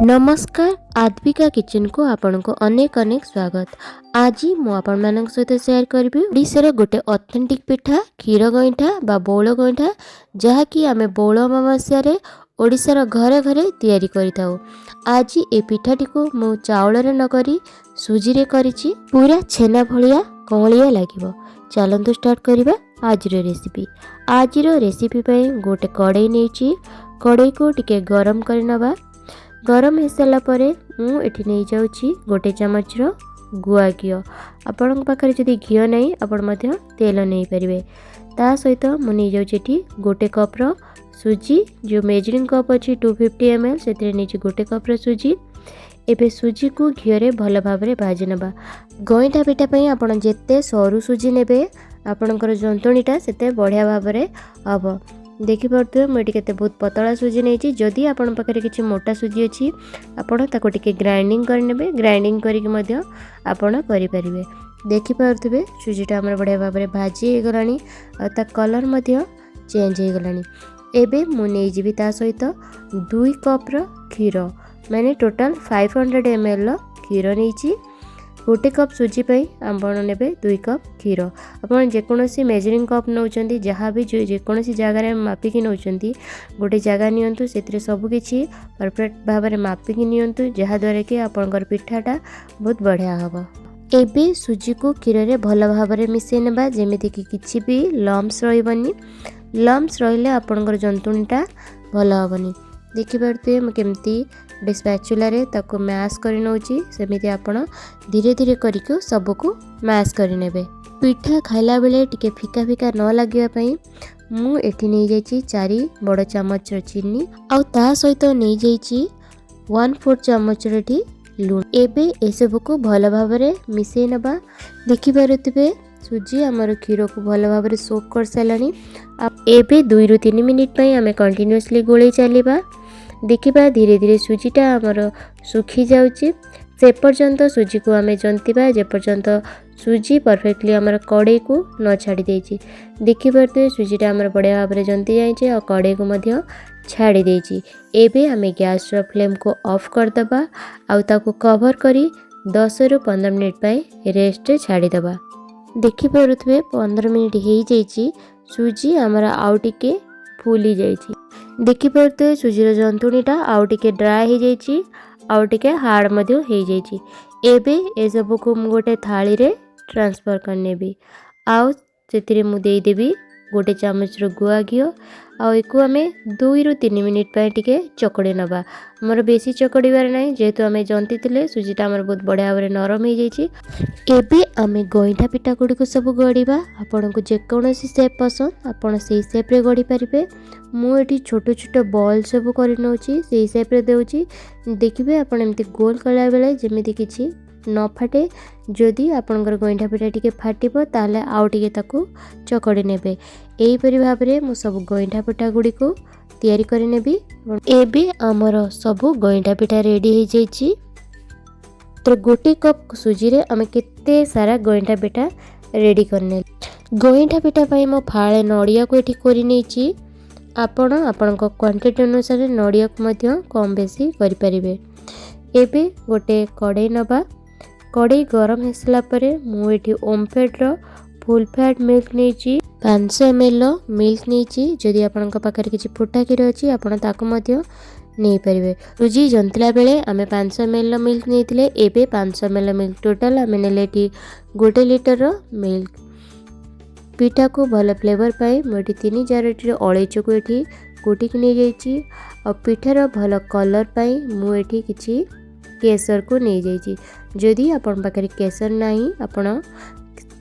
नमस्कार आद्विका किचन को आपण को अनेक अनेक स्वागत। आज मु आपण मानक सहित शेयर करी ओडिशार गोटे ऑथेंटिक पिठा क्षीर गईंठा बा बौल गईंठा जहाँकि आमे बौल अमावास्या रे ओडिशार घरे घरे तैयारी करिताऊ। आज ए पिठाटी को मु चाउल रे न करी सुजी रे करिछि। पूरा छेना भलिया कमलिया लागिबो। चलंतु स्टार्ट करिबा आज रे रेसिपी। आज रो रेसिपी पई गोटे कड़ाई नेछि। कड़ाई को टिके गरम करि नबा। गरम हो सारा पर मुझे नहीं जाऊँगी गोटे चामच गुआ घी। आपण पाखे जदि घी नहीं आपण तेल नहीं पारे। ता सहित मुझे जाऊँगी गोटे कप्र सुजी जो मेजरिंग कप अच्छी 250 ml से नहीं गोटे कप्र सुजी। एबे सुजी को घी रे भल भाव में भाजी नबा। गईंठा पिठापी आप जिते सरू सुजी ने आपणकर जंतुणीटा से बढ़िया भाव में हम देखिपे। मुझे बहुत पतला सुजी नहीं। जदि आपण पाखे किसी मोटा सुजी अच्छी आपण ताको टिके ग्राइंडिंग करने। ग्राइंडिंग करें आपण करें। देखिपे सुजीटा आम बढ़िया भाव में भाजी हो गलानी। आ कलर चेंज हो गलानी। एबे मु नहीं जीवी ता सहित 2 कप्र क्षीर माने टोटल 500 ml क्षीर नहीं। गोटे कप सुजी पाई आपण ने 2 कप क्षीर। आपण जेकोसी मेजरिंग कप नौचंती जहाँ भी जेकोसी जगार मापिकी नौचंती गोटे जगह नियंतु से सबकि परफेक्ट भाव में मापिकी नियंतु जहाँद्वारा कि आपणकर पिठाटा बहुत बढ़िया हम। एबे सुजी को क्षीर रे भल भाव में मिसई नेबा जेमिति कि किछि भी लम्स रहिबनी। लम्स रहिले आपणकर जंतुणीटा भल हबनी। देखिपे मैं केमती स्पैचुला रे ताको मैश कर नौची। सेमिति आपण धीरे धीरे करिको सबको मैश कर नेबे। पिठा खाइला बेले टिके फिका फिका न लागिया पई मु एठी नै जाईची 4 बड़ चामच चीनी आ ता सहित नै जाईची 1/4 चामच रेठी लूण। एबे ए सब को भल भाव में मिसई नबा। देखि पारुथिबे सुजी हमर क्षीर को भल भाव में सोक कर सालानी। एबे 2 ରୁ 3 मिनिट पई हमें कंटिन्यूअसली गोले चलिबा। देखिबा धीरे धीरे सुजीटा आमर सुखी जाउची। से पर्यंत सुजी को आमे जंतिबा जे पर्यंत सुजी परफेक्टली आमर कड़ाई को न छाड़ी देछि। देखि परते सुजीटा आमर बढ़िया भाव में जंती जाइछे और कड़ाई को मध्य छाड़ी देछि। एबे आमे गैस रो फ्लेम को ऑफ कर दबा आ ताको कवर करी 10 ରୁ 15 मिनिट पई रेस्ट रे छाड़ी दबा। देखि परथबे 15 मिनिट हेई जाइछि। सुजी आमर आउ टिके फूली जाइछि। देखि परते सुजीर जंतुणीटा आउ टिके ड्राई हो जाइछि आउ टिके हार्ड मध्य हो जाइछि। एबे ए सब को मु गोटे थाली रे ट्रांसफर करनेबी। आउ सेतिरे मु देई देबी गोटे चामच रो गुआ घी। आ एको आमे 2 ରୁ 3 मिनिट पय टिके चकड़ी नबा। हमर बेसी चकड़ीबार नै जेहेतु आमे जंती थिले सुजीटा हमर बहुत बढ़िया भाव नरम हो जाइछि। एबे आमे गईंठा पिठा गुडी को सब गड़ीबा। आपन को जे कोनोसी शेप पसंद आपन सेही शेप रे गड़ी परिबे। मु एठी छोटो छोटो बॉल सब करि नउची सेही शेप रे देउची। देखिबे आपन एमती गोल कला बेले जेमिति किछि न फाटे। जदि आपनकर गईंठा पिठा टिके फाटिबो ताले आउ टिके ताकू चकड़ी नेबे। एही परि भाव रे मु सब गईंठा पिठा गुडी को तैयारी करि नेबी। एबे हमर सब गईंठा पिठा रेडी हो जाइछि। तो गोटे कप सुजी रे आमे केते सारा गईंठा पिठा रेडी करने। गईंठा पिठा पई मो फाळे नडिया को एठी करि नेछि। आपण आपनक क्वांटिटी अनुसार नडिया को मध्य कम बेसी करि परिबे। एबे गोटे कड़ाई नबा। कड़ाई गरम हेसला परे मु एठी ओमफेड रो फुल फैट मिल्क नेछि 500 ml मिल्क नेछि। जदि आपनक पाखरे किछि फुटा क्षीर अछि आपण ताको मध्य नहीं पारे। सुजी जंतला बेले आमे 500 ml मिल्क नेथिले। एबे 500 ml मिल्क टोटल आमे नेलेटी 1 लीटर रो मिल्क। पिठा को भल फ्लेवर पाई मुझे 3 चारोटी अलैच को एठी कुटिक नहीं जाइछि। और पिठार भल कलर पाई मुझे किछि केसर को नहीं जाइछि। जदि आपण पाखरे केसर नाही आपण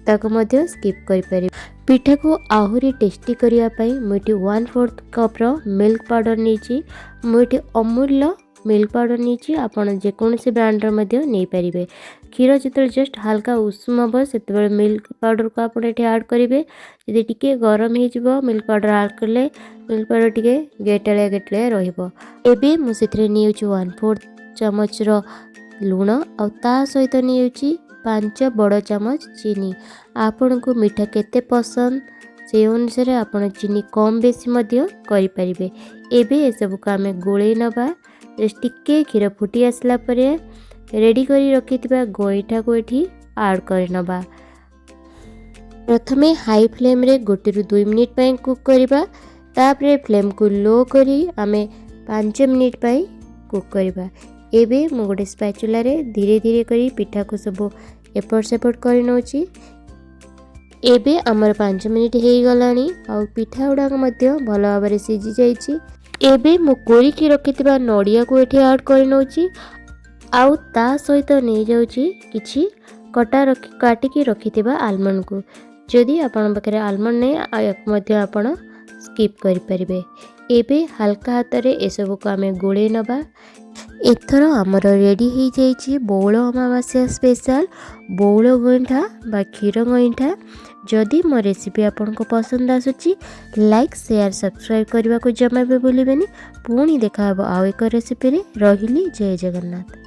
ताको मध्य स्किप करि पारे। पिठा को आहुरी टेस्टी करिया पाई मुझे 1/4 कप रो मिल्क पाउडर नीची। मुझे अमूल मिल्क पाउडर नीची। आपण जेकोसी ब्रांड मध्य नहीं पारिबे। क्षीर जिते जस्ट हल्का उषुम हम से मिल्क पाउडर को आप ऐड करेंगे। जदि टिके गरम हो मिल्क पाउडर ऐड कले मिल्क पाउडर टिके गेटालिया गेटालिया रहिबो। एबे मु सेथरे निउची 1/4 चामच रो लूण आ ता सहित निउची 5 बड़ चामच चीनी। आपण को मीठा केते पसंद से अनुसार आपण चीनी कम बेसी मध्य करि परिबे। एबे ए सब को आमे गोळै नबा। टिके क्षीर फुटी आसला परे रेडी करी रखिथिबा गईठा को एठी ऐड करनबा। प्रथमे हाई फ्लेम रे 1 ରୁ 2 मिनिट पई कुक करबा। तापरे फ्लेम को लो करी आमे 5 मिनिट पई कुक करबा। एबे मु गोटे स्पैचुला रे धीरे धीरे करी पिठा को सब एपट सेपट कर नउची। एबे हमर 5 मिनिट हे गलानी आ पिठा उडा मध्य भलो भाबरे सिझी जाईची। एबे मु कोरी की रखितबा नडिया को एठी ऐड कर नउची आ ता सहित नै जाउची किछि काटिकी रखितबा आलमंड को। जदि आपण पाखरे आलमंड नै मध्य आपण स्किप करि परिबे। एबे हल्का हाथ रे ए सब को आमे गोळे नबा। एथर आमर रेडी हो जाइए बौल अमावास्या स्पेशल बौल गईठा बा क्षीर गईठा। जदि मो रेसिपी आपको पसंद आसुची लाइक शेयर सब्सक्राइब करने को जमा भी भूलिबेनी। पुणी देखा आउ एक रेसिपी रे। रहिली जय जगन्नाथ।